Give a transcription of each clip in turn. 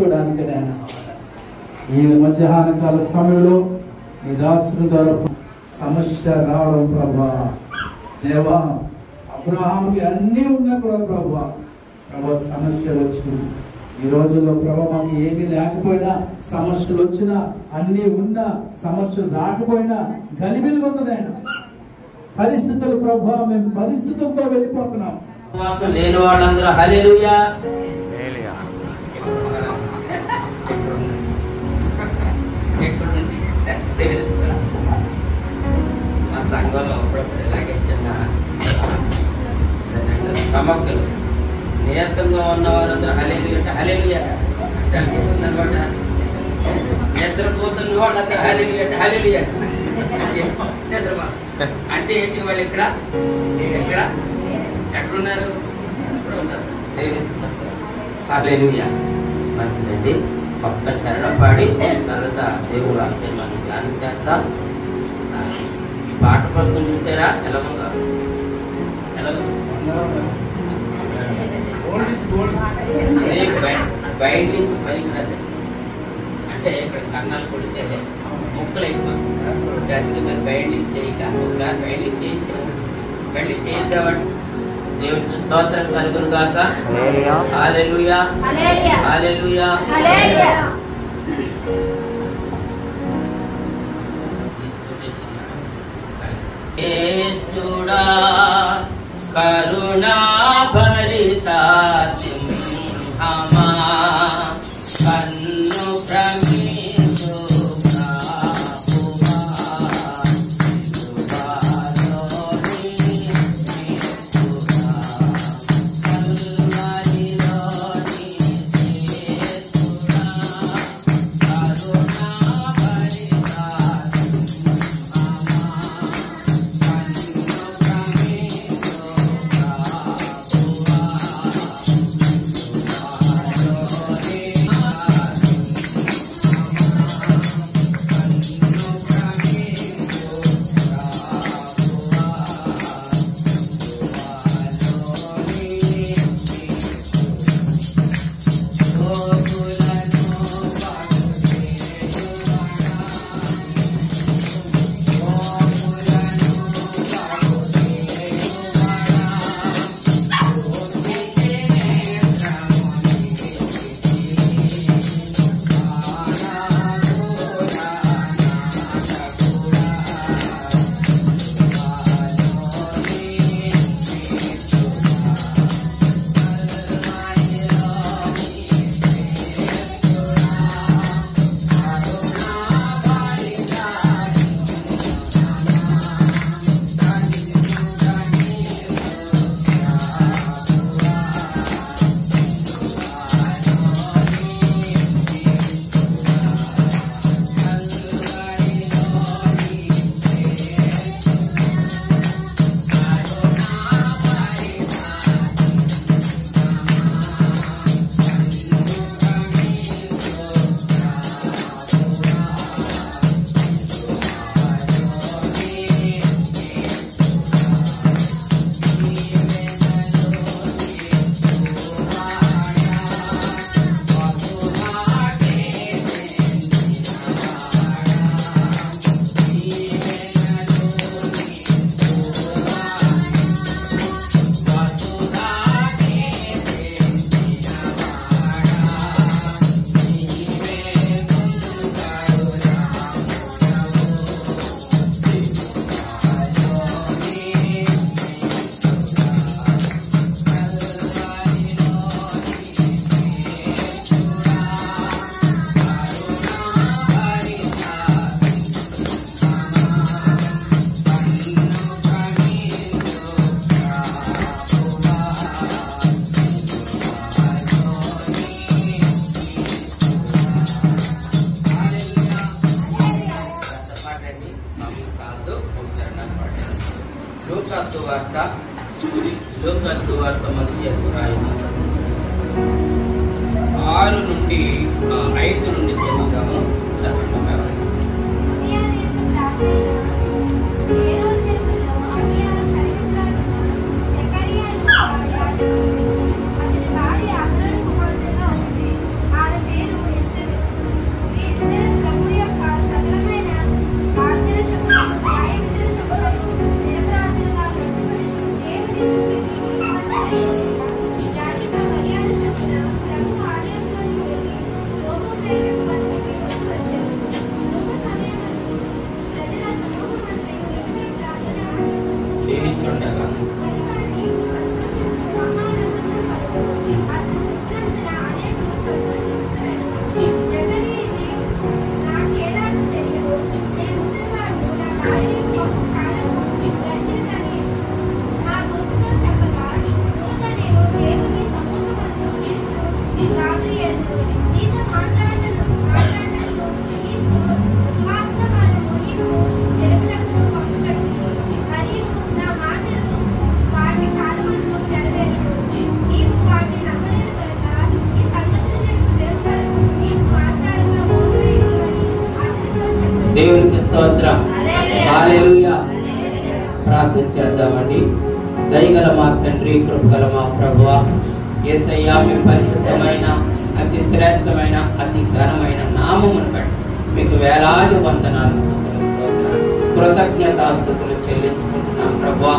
తీర్చుకోవడానికి నేను ఈ మధ్యాహ్న కాల సమయంలో నీ దాసుని ద్వారా సమస్య రావడం ప్రభా, దేవా అబ్రహాంకి అన్నీ ఉన్నా కూడా ప్రభా సమస్య వచ్చింది. ఈ రోజుల్లో ప్రభా మాకు ఏమీ లేకపోయినా, సమస్యలు వచ్చినా, అన్నీ ఉన్నా, సమస్యలు రాకపోయినా గలిబిలిగా ఉంది నాయన పరిస్థితులు ప్రభా. మేము పరిస్థితులతో వెళ్ళిపోతున్నాం. లేని వాళ్ళందరూ హల్లెలూయా. మా సంఘంలో అప్పుడప్పుడు ఇలాగే చిన్న చమక్కులు, నీరసంగా ఉన్న వారందరూ హల్లెలూయా అంటే హల్లెలూయా అనమాట. నిద్రపోతున్న వాళ్ళందరూ హల్లెలూయా అంటే హల్లెలూయా అంటే ఏంటి? వాళ్ళు ఇక్కడ ఎక్కడున్నారు? ఇక్కడ ఉన్నారు. హల్లెలూయా. మంచిదండి. ఒక్క చరణం పాడి తర్వాత దేవుడు వాక్యం మనం ధ్యానం చేద్దాం. ఈ పాట పడుకుని చూసారా ఎలాగుందో? బైండింగ్ పనికిరాదు అంటే ఇక్కడ కన్నాలు కొడితే ముక్కలు అయిపోతుంది. గట్టిగా మీరు బైండింగ్ చేయక ఒకసారి బైండింగ్ చేయించు. మళ్ళీ చేద్దామంటే దేవుడికి స్తోత్రం కలుగును గాక. హల్లెలూయా హల్లెలూయా. యేసుడా కరుణా భరిత సింహమా కన్ను ప్రమిదు లూకాసు సువార్త మొదటి అధ్యాయం 6 నుండి 5 నుండి చదువుతాము. చదవండి. దేవునికి స్తోత్రం. హల్లెలూయా. ప్రార్థన చేద్దామండి. దయగల మా తండ్రి, కృపగల మా ప్రభువా, యేసయ్యా మీ పరిశుద్ధమైన అతి శ్రేష్టమైన అతి ఘనమైన నామమును బట్టి మీకు వేలాది వందనాలు, స్తుతులు, స్తోత్రాలు, కృతజ్ఞతాస్తుతులు చెల్లించుకుంటున్నాం ప్రభువా.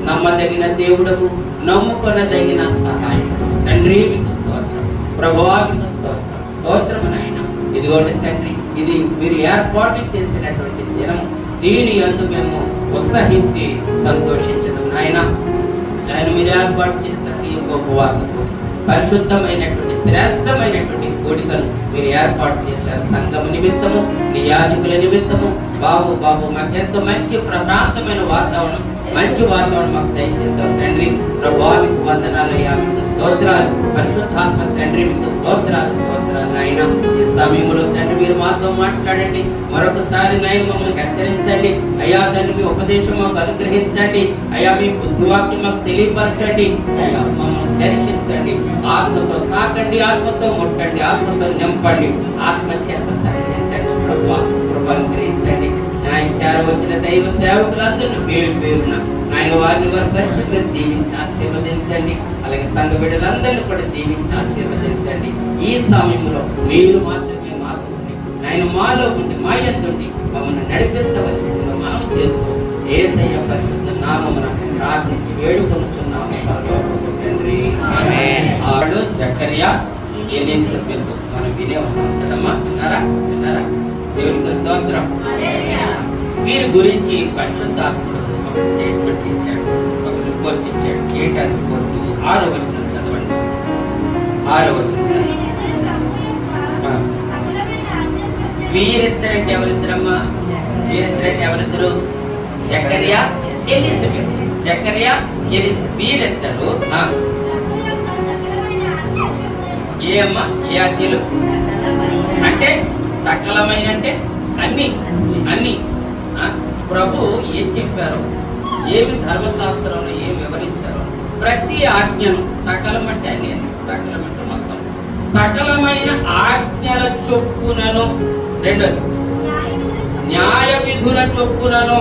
నమ్మదగిన దేవుడకు, నమ్ముకొనదగిన సహాయం తండ్రి మీకు స్తోత్రం. ప్రభువా మీకు స్తోత్రం, స్తోత్రము నాయన. ఇదిగోండి తండ్రి, ఇది మీరు ఏర్పాటు చేసినటువంటి దినము. దీని యందు మేము ఉత్సహించి సంతోషించడం నాయన. ఆయన మీరు ఏర్పాటు చేసిన ఈ ఉపవాసము పరిశుద్ధమైనటువంటి శ్రేష్టమైనటువంటి కోడికలు మీరు ఏర్పాటు చేశారు. సంఘము నిమిత్తము, నీ యాజకుల నిమిత్తము బాబు మాకెంతో మంచి ప్రశాంతమైన వాతావరణం, మంచి వాతావరణం మాకు దయచేశారు తండ్రి. ప్రభువా మీకు వందనాలయ్యా, మీకు స్తోత్రాలు. పరిశుద్ధాత్మ తండ్రి మీకు స్తోత్రాలు, స్తోత్రాలు నాయన. ఈ సమయంలో తండ్రి మీరు మాతో మాట్లాడండి. మరొకసారి నాయన మమ్మల్ని హెచ్చరించండి అయ్యా. తండ్రి మీ ఉపదేశం మాకు అనుగ్రహించండి అయ్యా. మీ బుద్ధివాక్యం మాకు తెలియపరచండి అయ్యా. మమ్మల్ని దర్శించండి. ఆత్మతో తాకండి, ఆత్మతో ముట్టండి, ఆత్మతో నింపండి, ఆత్మ చేత సంగ్రహించండి. ప్రభువా కృప అనుగ్రహించండి. నాయన చేరవచ్చిన దైవ సేవకులందరినీ పేరున నాయన వారిని వారి పరిచయంలో దీవించి ఆశీర్వదించండి. అలాగే సంఘ బిడ్డలందరినీ కూడా దీవించి ఆశీర్వదించండి. ఈ సమయంలో మీరు మాత్రమే మాతో ఉండి నాయన మాలో ఉండి మా యందుండి మమ్మల్ని నడిపించవలసిందిగా మనం చేస్తూ యేసయ్య పరిశుద్ధ నామమున ప్రార్థించి వేడుకొనుచున్నాము పరలోకపు తండ్రి. ఆమేన్. ఆడు జకర్యా ఎలీజబెత్ మనం వినే ఉన్నాం కదమ్మా. విన్నారా? దేవునికి స్తోత్రం. వీరి గురించి పరిశుద్ధాత్ముడు ఒక స్టేట్మెంట్ ఇచ్చాడు, ఒక రిపోర్ట్ ఇచ్చాడు. ఏంటా రిపోర్టు? 6వ వచనం చదవండి. 6వ వచనం. వీరిద్దరంటే ఎవరిద్దరమ్మా? వీరిద్దరంటే ఎవరిద్దరు? జకర్యా, ఎలీజబెత్. జకర్యా, ఎలీజబెత్ వీరిద్దరు ఏ అమ్మా? ఏ ఆజ్ఞలు అంటే సకలమైన అంటే అన్ని ప్రభు ఏం చెప్పారు, ఏమి ధర్మశాస్త్రంలో ఏమి వివరించారు, ప్రతి ఆజ్ఞను సకలం అంటే అన్ని, సకలం అంటే మొత్తం సకలమైన ఆజ్ఞల చొప్పునను. రెండోది న్యాయ విధుల చొప్పునను.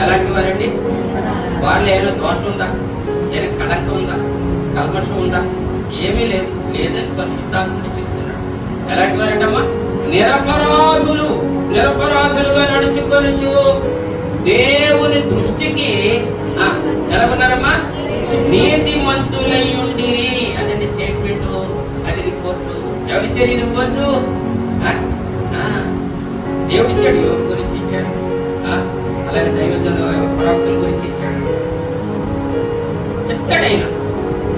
ఎలాంటి వారండి? వాళ్ళు ఏమైనా దోషం ఉందా? ఏమైనా కళంకం ఉందా? కల్మషం ఉందా? ఏమీ లేదని పరిశుద్ధాత్ముడు చెప్తున్నాడు. ఎలాంటి వారంటమ్మా? నిరపరాధులుగా నడుచుకొనుచు దేవుని దృష్టికి ఎలాగున్నారమ్మా? నీతిమంతులై ఉండిరి. అదండి స్టేట్మెంట్, అది రిపోర్టు. ఎవరిచ్చారు ఈ రిపోర్టు? దేవుడిచ్చాడు. ఎవరి గురించి ఇచ్చాడు? అలాగే దైవజనుల ప్రవక్తల గురించి ఇచ్చాడు. ఇస్తాడు ఆయన.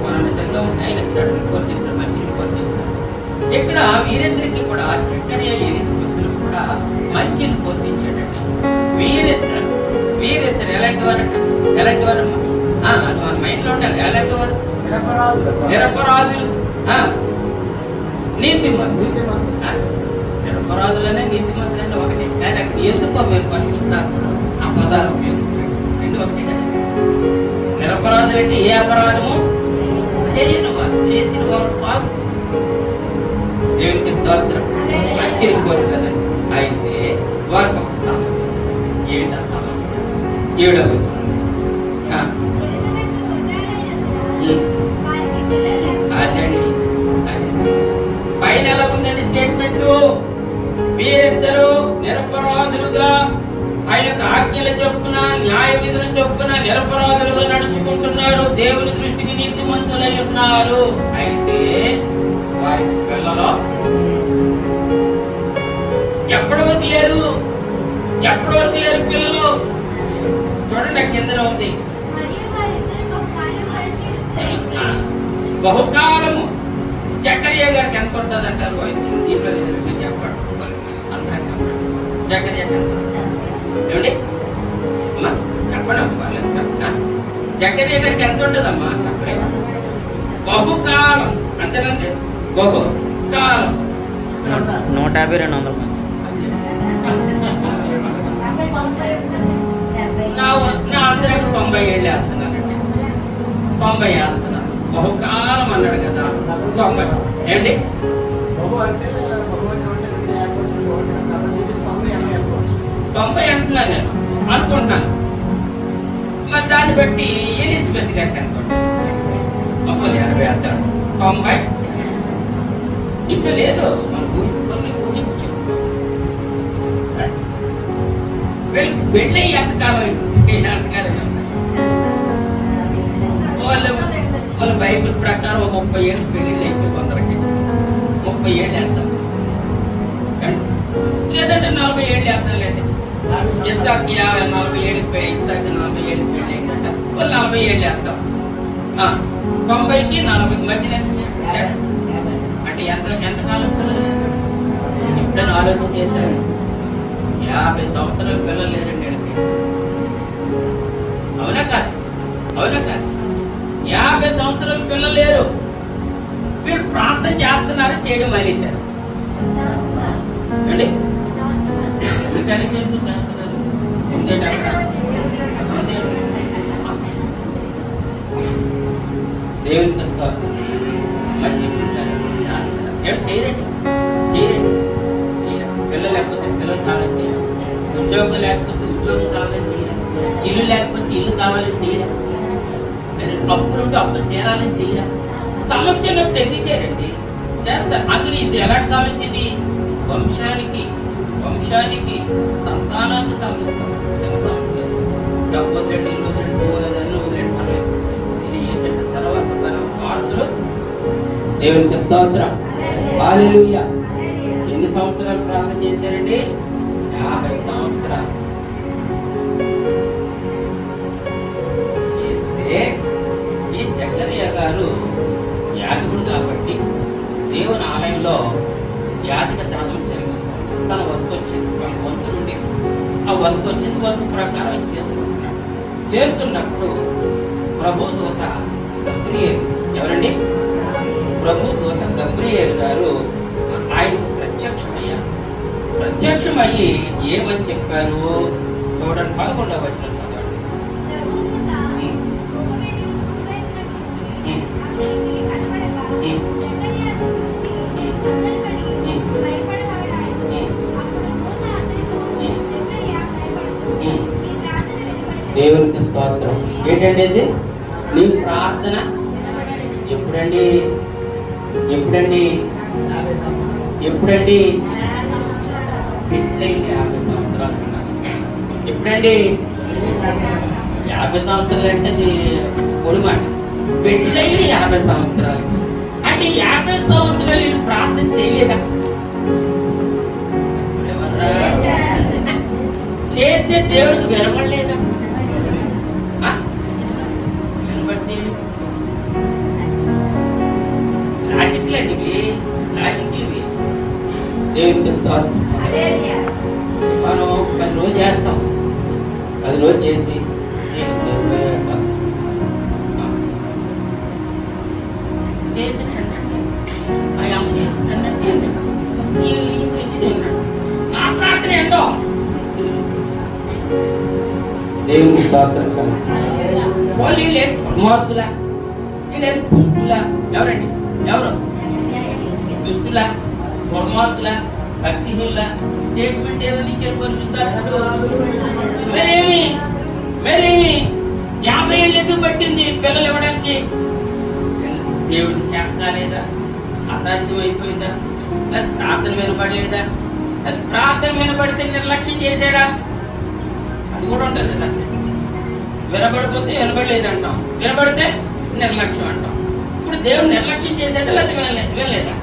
మనం నిజంగా ఉంటే ఆయన ఇస్తాడు, రిపోర్ట్ ఇస్తాడు, మంచి రిపోర్ట్ ఇస్తాడు. ఇక్కడ వీరిద్దరికి కూడా జకర్యా, ఎలీజబెత్లు కూడా మంచి రిపోర్ట్ ఇచ్చాడండి. వీరిద్దరు ఎలాంటి వారు? అది మన మైండ్ లో ఉండాలి. ఎలాంటి వారు? నిరపరాధులు, నీతిమంతులు. నిరపరాధులనే నీతిమంతులనే ఒకటి. కానీ అక్కడ ఎందుకో మీరు పరిశుద్ధాత్ముడు ఆ పదాలు ఉపయోగించాడు. రెండు ఒకటి కదా. నిరపరాధులు అంటే ఏ అపరాధము చేయని వారు, చేసిన వారు కాదు. దేవునికి స్తోత్రం. మంచి రిపోర్ట్ కదండి. అయితే వారికి ఒక సమస్య. ఏంట సమస్య? 7వ వచనం. అదండి, అది పైన ఎలా ఉందండి స్టేట్మెంట్? వీరిద్దరూ నిరపరాధులుగా ఆయన ఆజ్ఞల చొప్పున, న్యాయ విధుల చొప్పున నిరపరాధులుగా నడుచుకుంటున్నారు. దేవుని దృష్టికి నీతిమంతులై ఉన్నారు. అయితే వారి పిల్లలు ఎప్పటి వరకు లేరు పిల్లలు? చూడండి కిందలో ఉంది. బహుకాలము. జకర్యా గారికి ఎంత ఉంటుంది అంటారు వయసు? దీంట్లో చెప్పండి. జకర్యా ఏమండి చెప్పండి. జకర్యా గారికి ఎంత ఉంటుందమ్మా? చెప్పలేదు. బహుకాలం అంతేనండి. బహుకాలం 150-200 మంది. నా అంచనాకు 90 ఏళ్ళు వేస్తున్నానండి. 90 వేస్తున్నాను. బహుకాలం అన్నాడు కదా, 90. ఏంటి 90 అంటున్నాను నేను అనుకుంటున్నాను. మరి దాన్ని బట్టి ఎలిజబెత్ గారికి అనుకోండి 80 అంటారు 90 ఇప్పుడు లేదు మనకు కొన్ని ఊహించు. పెళ్ళి ఎంతకాలం వాళ్ళ బైబిల్ ప్రకారం 30 ఏళ్ళు పెళ్లి అయిపోయి కొందరికి 30 ఏళ్ళు వేస్తాం, లేదంటే 40 ఏళ్ళు వేస్తాం. లేదు ఇస్సాకి 40 ఏళ్ళకి పోయి ఇస్సాకి 40 ఏళ్ళకి పెళ్లి అయిందంట, వాళ్ళు 40 ఏళ్ళు వేస్తాం. 90కి 40కి మధ్య అంటే ఎంతకాలం పిల్లలు ఎప్పుడైనా ఆలోచన చేశారు? 50 సంవత్సరాల పిల్లలు లేరండి వీళ్ళకి. అవునా కాదు? అవునా కాదు? 50 సంవత్సరాల పిల్లలు లేరు. వీళ్ళు ప్రార్థన చేస్తున్నారు, చేయడం మానేశారు అండి. ఎందుకని చేస్తున్నారు? దేవునికి మంచి ఏం చేయరండి, చేయరండి, చేయరు. పిల్లలు లేకపోతే పిల్లలు కావాలని చేయరు, ఉద్యోగం లేకపోతే ఉద్యోగం కావాలని చేయరు, ఇల్లు లేకపోతే ఇల్లు కావాలని చేయరు, అప్పులుంటే అప్పులు తీరాలని చేయరా. సమస్య ఉన్నప్పుడు ఎందుకు చేయరండి? చేస్తారు. అందులో ఇది ఎలాంటి సమస్య? ఇది వంశానికి సంతానానికి సంబంధించిన సమస్య. డబ్బు వదిలేండి, ఇల్లు వదిలేండి, పువ్వు వదిలేండి, వదిలేండి. ఇది ఏంటంటే తర్వాత తన వారసులు. దేవునికి స్తోత్రం, హల్లెలూయా. ఎన్ని సంవత్సరాలు ప్రార్థన చేశారండి? 50 సంవత్సరాలు చేస్తే ఈ జకరియా గారు యాజకుడు కాబట్టి దేవుని ఆలయంలో యాజక ధర్మం జరిగిస్తాడు. తన వంతు వచ్చింది, తన వంతు నుండి ఆ వంతు వచ్చింది వంతు ప్రకారం చేసుకుంటున్నాడు. చేస్తున్నప్పుడు ప్రభుదూత గబ్రియేలు, ఎవరండి? ప్రభుదూత గబ్రియేలు గారు ఆయనకు ప్రత్యక్షమయ్యారు. ప్రత్యక్షమయ్యి ఏమని చెప్పారు చూడండి, 11వ వచనం చదవండి. దేవునికి స్తోత్రం. ఏంటంటే ఇది నీ ప్రార్థన ఎప్పుడండి? ఎప్పుడండి? ఎప్పుడండి? పెళ్ళైంది 50 సంవత్సరాలు ఉన్నారు. ఎప్పుడండి? 50 సంవత్సరాలు అంటే అది పొడిమాట. పెళ్ళైంది 50 సంవత్సరాలు అంటే 50 సంవత్సరాలు ప్రార్థన చేయలేదా? చేస్తే దేవుడికి వినపడలేదా? వినబట్టి లాజిక్లండి, లాజిక్ ఇవి. దేవునికి స్తోత్రం. మనం 10 రోజులు చేస్తాం, 10 రోజులు చేసి చేసిందంటే ఆ అమ్మ చేసిందన్నట్టు చేసిండు, నా ప్రార్థన ఏంటో. దేవుని స్తోత్రం. వాళ్ళు వీళ్ళేం దుర్మార్గులా, వీళ్ళేం దుష్టులా? ఎవరండి? ఎవరు దుష్టులా, దుర్మార్గులా, భక్తిహీనులా? స్టేట్మెంట్ ఏమని ఇచ్చారు పరిశుద్ధాత్ముడు? మరేమి 50 ఏళ్ళు ఎందుకు పట్టింది పిల్లలు ఇవ్వడానికి? దేవుడికి చేస్తాలేదా? అసాధ్యం అయిపోయిందా? ప్రార్థన వినపడలేదా? ప్రార్థన వినపడితే నిర్లక్ష్యం చేశాడా? అది కూడా ఉంటుంది కదా. వినపడిపోతే వినపడలేదు అంటాం, వినపడితే నిర్లక్ష్యం అంటాం. ఇప్పుడు దేవుడు నిర్లక్ష్యం చేశాడా లేకపోతే వినలేదా?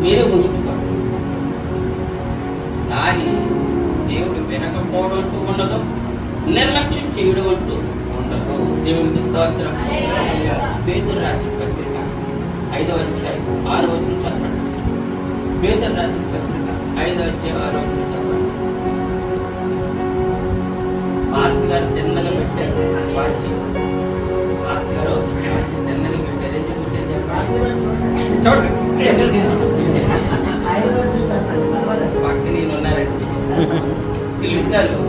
మీరే ఊహించుకోండి. కానీ దేవుడు వినకపోవడం అంటూ ఉండదు, నిర్లక్ష్యం చేయడం అంటూ ఉండదు. దేవుడికి స్తోత్రం. పేతురు రాసిన పత్రిక 5వ అధ్యాయం 6వ వచనం చదవండి. పేతురు రాసిన పత్రిక 5వ అధ్యాయం 6వ వచనం చదవండి. మాస్టర్ గారు తిన్నగా పెట్టారు వాచి. మాస్టర్ గారు తిన్నగా పెట్టారు. ఏం చెప్తే చూడండి, పక్క నేను ఉన్నారండి పిలుస్తారు.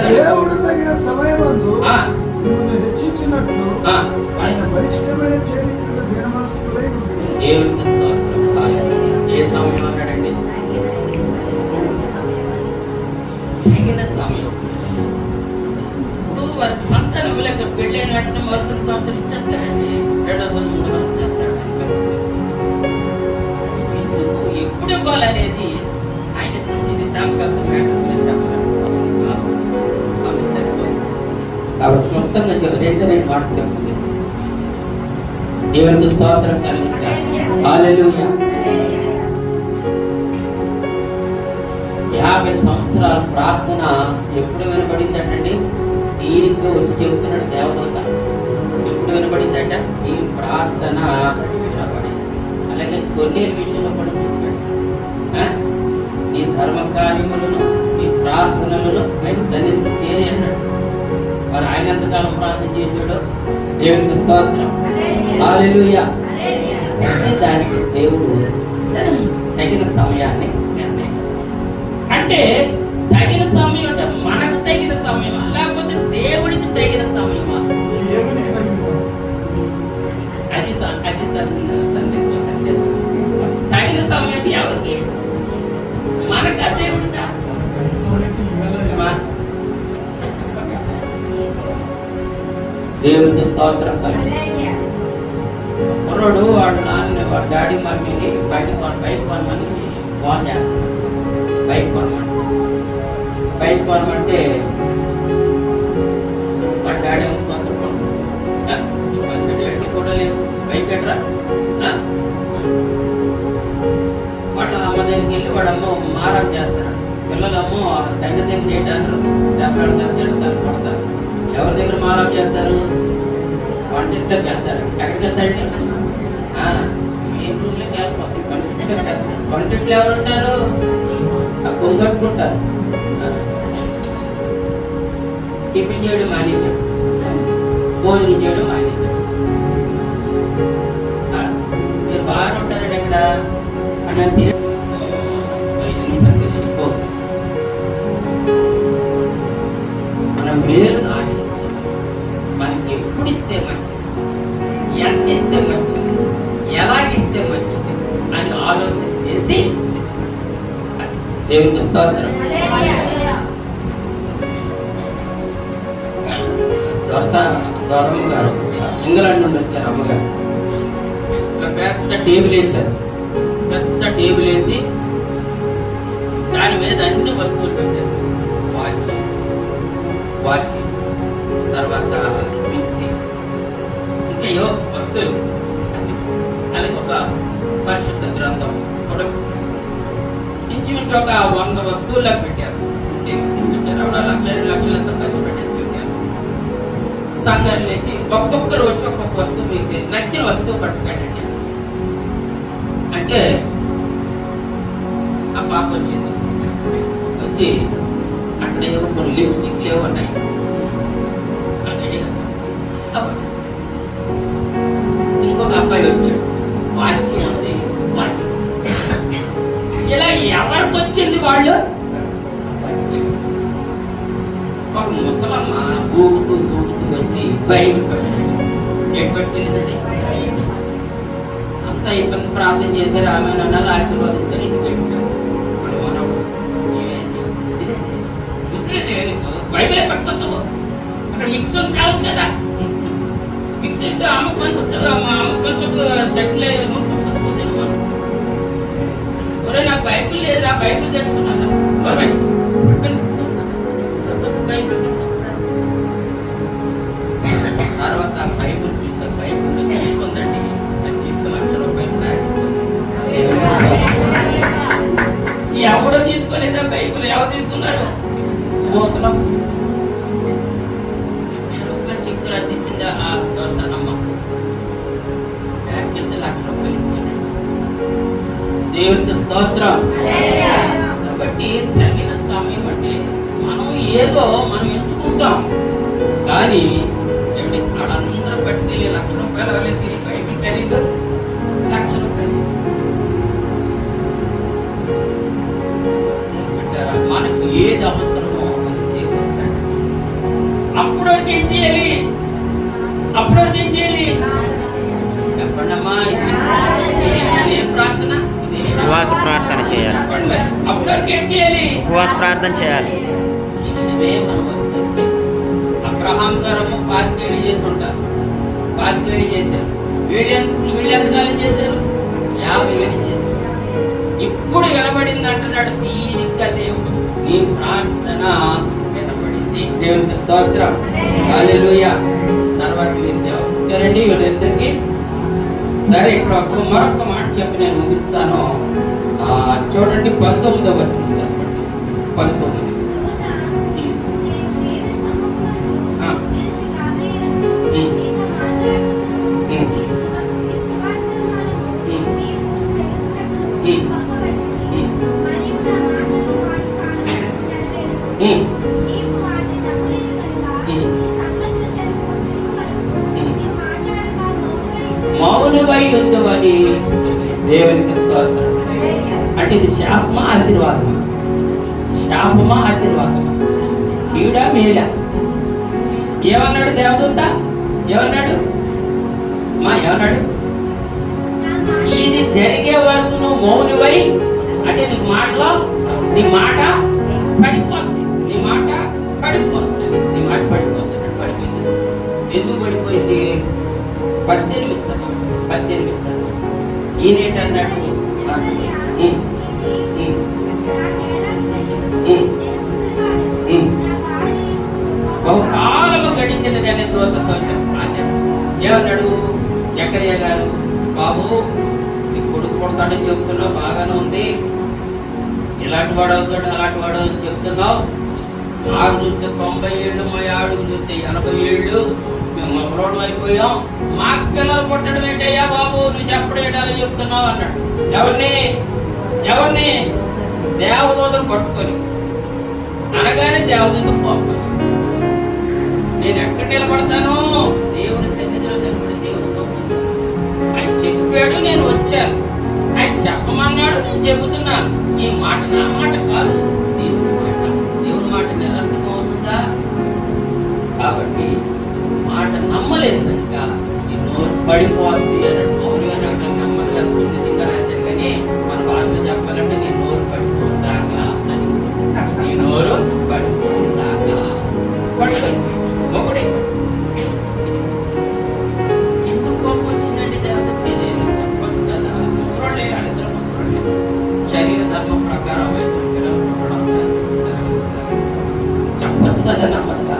దేవుడు తగిన సమయమందు మిమ్మల్ని హెచ్చించినట్లు ఆయన బలిష్టమైన చరిత్రలో దీనమనస్కులై ఉండుడి. దేవునికి స్తోత్రం. యేసు సమయం అన్నాడండి? తగిన సమయం. ఇప్పుడు వారి సంతానం లేక పెళ్ళైన వెంటనే మరుసటి సంవత్సరం ఇచ్చేస్తారండి, రెండో సంవత్సరం మూడో సంవత్సరం ఇచ్చేస్తాడు. ఎప్పుడు ఇవ్వాలనేది ఆయన ఇష్టం. ఇది చాలా పెద్ద మ్యాటర్ చెప్పలేదు, సమయం సరిపోదు. కాబట్టి సొంతంగా రెండు మాటలు చెప్పండి. దేవునికి స్తోత్రం కలుగుతాయి. హల్లెలూయా. 50 సంవత్సరాల ప్రార్థన ఎప్పుడు వినబడిందంటండి? తీరిగ్గా వచ్చి చెప్తున్నాడు దేవదూత. ఎప్పుడు వినబడిందంట? ఈ ప్రార్థన వినబడింది. అలాగే కొన్ని విషయంలో కూడా చెప్పాడు, నీ ధర్మ కార్యములను నీ ప్రార్థనలను ఆయన సన్నిధికి చేరి అన్నాడు. మరి ఆయన ఎంతకాలం ప్రార్థన చేశాడు? దేవునికి స్తోత్రం. హల్లెలూయా. దానికి దేవుడు తగిన సమయాన్ని నిర్ణయిస్తాడు. అంటే తగిన సమయం అంటే మనకు తగిన సమయమా లేకపోతే దేవుడికి తగిన సమయమా? అది సందేహం. తగిన సమయం ఎవరికి? మనకా దేవుడికా? దేవుడికి స్తోత్రం కలిగి కుర్రోడు వాడు నాన్న వాడు డాడీ మమ్మీని బయట బైక్ కొనమని ఫోన్ చేస్తాడు. బైక్ కొనమంటే వాడు డాడీ కూడా లేదు, బైక్ ఎట్రా వాళ్ళు అమ్మ దగ్గరికి వెళ్ళి వాడు అమ్మ మారం చేస్తాడు. పిల్లలు అమ్మో తండ్రి దగ్గర ఏంటన్నారు, దెబ్బలాడతారు, తిడతారు, కొడతారు. ఎవరి దగ్గర మారం చేస్తారు? వంటింట్లోకి వెళ్తారు. ఎక్కడికి వెళ్తారండి? ఇంట్లోకి వెళ్తారు. వంటింట్లో ఎవరు ఉంటారు? కొంగట్టుకుంటారు. టిఫిన్ చేయడం మానేశాడు, భోజనం చేయడం మానేశాడు. మీరు బాగా ఉంటారండి ఎక్కడ అంటే మనం వేరును ఆశించాలి. మనకి ఎప్పుడు ఇస్తే మంచిది, ఎంత ఇస్తే మంచిది, ఎలాగిస్తే మంచిది అని ఆలోచన చేసి దేవునికి స్తోత్రం. దొరమ్మ గారు ఇంగ్లాండ్ నుండి వచ్చారు. అమ్మగారు పెద్ద టేబుల్ వేశారు. పెద్ద టేబుల్ వేసి దాని మీద అన్ని వస్తువులు పెట్టారు. వాచ్ తర్వాత మిక్సీ, ఇంకా ఏవో వస్తువులు. అలాగే ఒక పరిశుద్ధ గ్రంథం కూడా ఇంచుమించు ఒక 100 వస్తువులకు పెట్టారు. లక్షలంతా ఖర్చు పెట్టేసి పెట్టారు. సంఘాలు లేచి ఒక్కొక్కరు వచ్చి ఒక్కొక్క వస్తువు మీకు నచ్చిన వస్తువు పట్టుకోండి అంటే ఆ పాప వచ్చింది. వచ్చి అక్కడ ఏవో కొన్ని లిప్స్టిక్లు ఏవో ఉన్నాయి. ఇంకొక అబ్బాయి వచ్చాడు, వాచ్ ఉంది. వాచ్ ఇలా ఎవరికి వచ్చింది వాళ్ళు? ఒక ముసలమ్మ ఊగుతూ వచ్చి బైబిల్ పెట్టుకెళ్ళిందండి. అంతా ఇబ్బంది ప్రార్థన చేశారు. ఆమె నన్ను ఆశీర్వాదించారు. ఇంటికి బైబిల్ పట్టుకోద్దు, అక్కడ మిక్స్ కావచ్చు కదా. మిక్స్ అయితే అమ్మకు పనికి వచ్చదు, అమ్మకు పనికి వచ్చదు. చట్నీ నూరుకొచ్చదు పోతే ఒరే నాకు బైబిల్ లేదు, నా బైబిల్ తెచ్చుకున్నాను. తర్వాత బైబిల్ చూస్తే బైబిల్ తీసుకుందండి. మంచి 1 లక్ష రూపాయలు ఎవడో తీసుకోలేదా బైబిల్? ఎవరు తీసుకున్నారు? మోసలం చెక్కు రాసి ఇచ్చిందా ఆ దొరసానమ్మ. బ్యాంక్ 1 లక్ష రూపాయలు ఇచ్చింది. దేవునికి స్తోత్రం. కాబట్టి తగిన సమయం అంటే మనం ఏదో మనం ఎంచుకుంటాం, కానీ ఏమిటి వాళ్ళందరూ పట్టుకెళ్ళి 1 లక్ష రూపాయలు అవ్వలేదు. తిరిగి బైబిల్ ఖరీదు 1 లక్ష రూపాయలు పెట్టారా? మనకు ఏది అవసరమో అది తీసుకొస్తాడు. అప్పుడు ఏం చేయాలి? చెప్పండి అమ్మా. ఇదే ప్రార్థన, ఇదే ఉపవాస ప్రార్థన చేయాలి. ఉపవాస ప్రార్థన చేయాలి. అబ్రహాం గారు 25 ఏళ్ళు చేసి ఉంటారు. 25 ఏళ్ళు చేశారు. వీళ్ళు ఎంతకాలం చేశారు? 50 ఏళ్ళు చేశారు. ఇప్పుడు వినబడింది అంటున్నాడు తీరిగ్గా దేవుడు. నీ ప్రార్థన వినబడింది. దేవునికి స్తోత్రం. హల్లెలూయా. తర్వాత వింటారండి వీళ్ళిద్దరికి. సరే, ఇక్కడ మరొక మాట చెప్పి నేను ముగిస్తాను. చూడండి 19వ వచనం చదవండి. 19. మౌనమై ఉందని దేవునికి స్తోత్రం. అంటే ఇది శాపమా ఆశీర్వాదమా? శాపమా ఆశీర్వాదమా? కీడా మేలా? ఏమన్నాడు దేవదూత? ఏమన్నాడు? ఏమన్నాడు? ఇది జరిగే వరకు నువ్వు మౌనమై, అంటే నీకు మాటలో నీ మాట పడిపోతుంది. నీ మాట పడిపోతుంది. నీ మాట పడిపోతుంది. పడిపోయింది. ఎందుకు పడిపోయింది? 18 చదువు. 18 చదువు. ఈయనేటన్నాడు? బహుకాలము గడించినది అనే దూతతో ఏమన్నాడు? జకరియా గారు, బాబు నీకు కొడుకు పుడతాడని చెప్తున్నావు, బాగానే ఉంది. ఇలాంటి వాడు అవుతాడు, అలాంటి వాడు అని చెప్తున్నావు. నాకు చూస్తే 90 ఏళ్ళు, మా ఆడుకు చూస్తే 80 ఏళ్ళు. మేము ముసలోడం అయిపోయాం. మాకు పిల్లలు పుట్టడం ఏంటయ్యా బాబు, నువ్వు చెప్పడం ఏంటని చెప్తున్నావు అన్నాడు. ఎవరిని? దేవదూతను పట్టుకొని. అనగానే దేవదూత కోపం. నేను ఎక్కడ నిలబడతాను? దేవుని సన్నిధిలో నిలబడి దేవుని దూతను ఆయన చెప్పాడు, నేను వచ్చాను. ఆయన చెప్పమన్నాడు, నేను చెబుతున్నాను. ఈ మాట నా మాట కాదు, దేవుని మాట. దేవుని మాట నిరర్థకం అవుతుందా? కాబట్టి మాట నమ్మలేదు కనుక ఈ నోరు పడిపోద్ది అన్నాడు. మౌనిగా నెమ్మదిగా సున్నితంగా రాశాడు. కానీ మన భాషలో చెప్పాలంటే నీ నోరు పడిపోతాగా అని. నీ నోరు పడిపోతాగా పడిపోయింది. ఒకడే ఎందుకు కోపం వచ్చిందండి దేవతకి? చెప్పచ్చు కదా. ముసరోళ్ళే, అడిద్దరు ముసరోళ్ళే. శరీర ధర్మం ప్రకారం వయసు పిల్లలు పుట్టడం చెప్పచ్చు కదా నమ్మదుగా.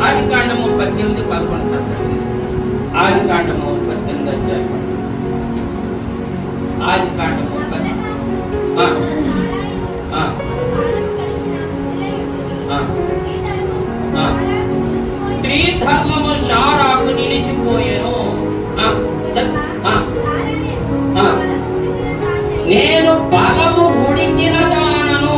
ఆదికాండము 18:11 చదవండి. ఆదికాండము 18 అధ్యాయం. ఆదికాండము స్త్రీ ధర్మము శారాకు నిలిచిపోయేను. నేను బలము ఉడికిన దానను.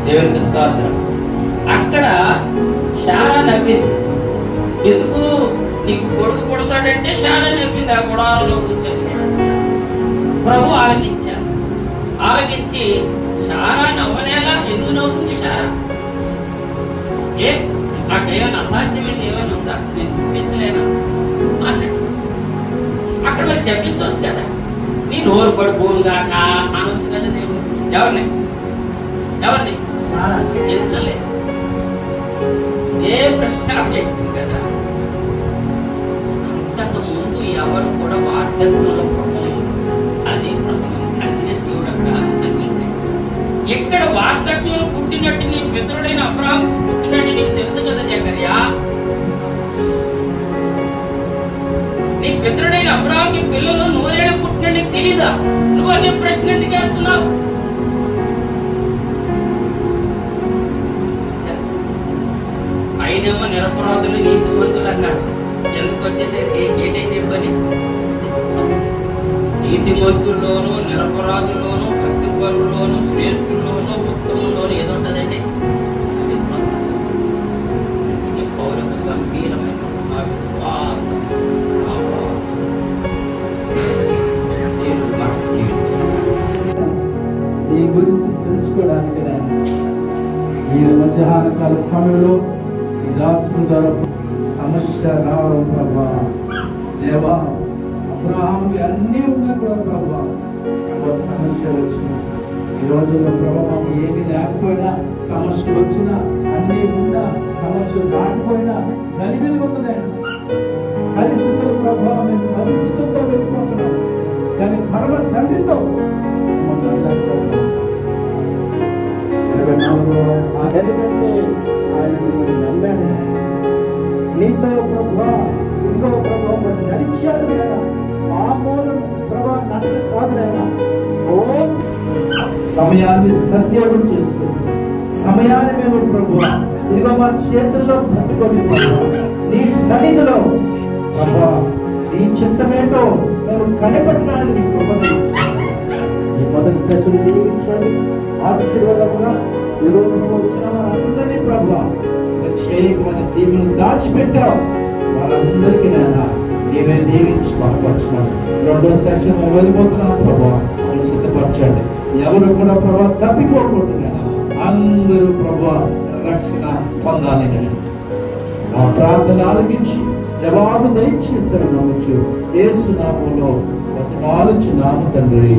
దేవునికి స్తోత్రం. అక్కడ శారా నవ్వింది. ఎందుకు? నీకు కొడుకు పుడతాడంటే శారా నవ్వింది. ఆ గుడారంలో కూర్చొని ప్రభు ఆలకించారు. ఆలకించి శారా నవ్వనేలా? ఎందుకు నవ్వుతుంది శారా? నాకేమైనా అసాధ్యమైంది ఏమైనా ఉందా? నేను చూపించలేనా అన్నాడు. అక్కడ మరి శపించవచ్చు కదా. నీ నోరు పడిపోనుగా అనొచ్చు కదా దేవుడు. ఎవరిని ఎందుకలే? ఏ ప్రశ్న వేసింది కదా. అంతకు ముందు ఎవరు కూడా వార్ధక్యంలో పుట్టలేదు. అది ప్రథమం. అంటే దేవుడు అక్కడ ఎక్కడ వార్ధక్యంలో పుట్టినట్టు నీ పితరుడైన అబ్రహాం పుట్టినట్టు నీకు తెలుసు కదా జకరియా. నీ పితరుడైన అబ్రహాంకి పిల్లలు 100 ఏళ్ళు పుట్టినట్టు నీకు తెలీదా? నువ్వు అదే ప్రశ్న ఎందుకు వేస్తున్నావు? అయినేమో నిరపరాధులు నీతిమంతులు అన్నారు. ఎందుకు వచ్చేసరికి ఏంటైతే ఇబ్బంది? నీతిమంతుల్లోనూ, నిరపరాధుల్లోనూ, భక్తి పరుల్లోనూ, శ్రేష్ఠుల్లోనూ, ఉత్తముల్లోనూ ఏదో ఉంటుందండి విశ్వాసం. మధ్యాహ్న కాల సమయంలో ఈ దాసుని ద్వారా సమస్య రావడం ప్రభా, దేవా అబ్రహాముకి అన్నీ ఉన్నా కూడా ప్రభా సమస్య వచ్చిన ఈ రోజుల్లో ప్రభా మాకు ఏమీ లేకపోయినా సమస్య వచ్చినా, అన్నీ ఉన్నా సమస్య రాకపోయినా గలిబిలిగొందునైనా పరిస్థితులు ప్రభా మేము పరిస్థితులతో వెళ్ళిపోతున్నాం, కానీ పరమ తండ్రితో 24వ ఎందుకంటే ఆయన నిన్ను నమ్మాడు, నేను నీతో ప్రభా ఇదిగో ప్రభా మరి నడిచాడు, నేను ఆ మూలం ప్రభా నడక కాదు, నేను ఓ సమయాన్ని సద్యోగం చేసుకుంటూ సమయాన్ని మేము ప్రభా ఇదిగో మా చేతుల్లో పట్టుకొని ప్రభా నీ సన్నిధిలో ప్రభా నీ చిత్తమేంటో మేము కనిపెట్టడానికి నీ కృపను ఈ మొదటి సెషన్ దీవించండి, ఆశీర్వాదముగా ఈరోజు వచ్చిన వారందరినీ ప్రభా ప్రత్యేకమైన దీవులను దాచిపెట్టావు, వారందరికీ నేను నీవే దీవించి బలపరచున్నాను. రెండో సెషన్ వెళ్ళిపోతున్నాం ప్రభా, మమ్మల్ని సిద్ధపరచండి, ఎవరు కూడా ప్రభా తప్పిపోకూడదు, నేను అందరూ ప్రభా రక్షణ పొందాలి. నేను ఆ ప్రార్థన ఆలకించి జవాబు దయచేస్తారు నమ్మచ్చు యేసు నామములో బతిమాలుచున్నాము తండ్రి.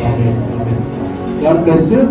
ఆమేన్. ఆమేన్. God bless you.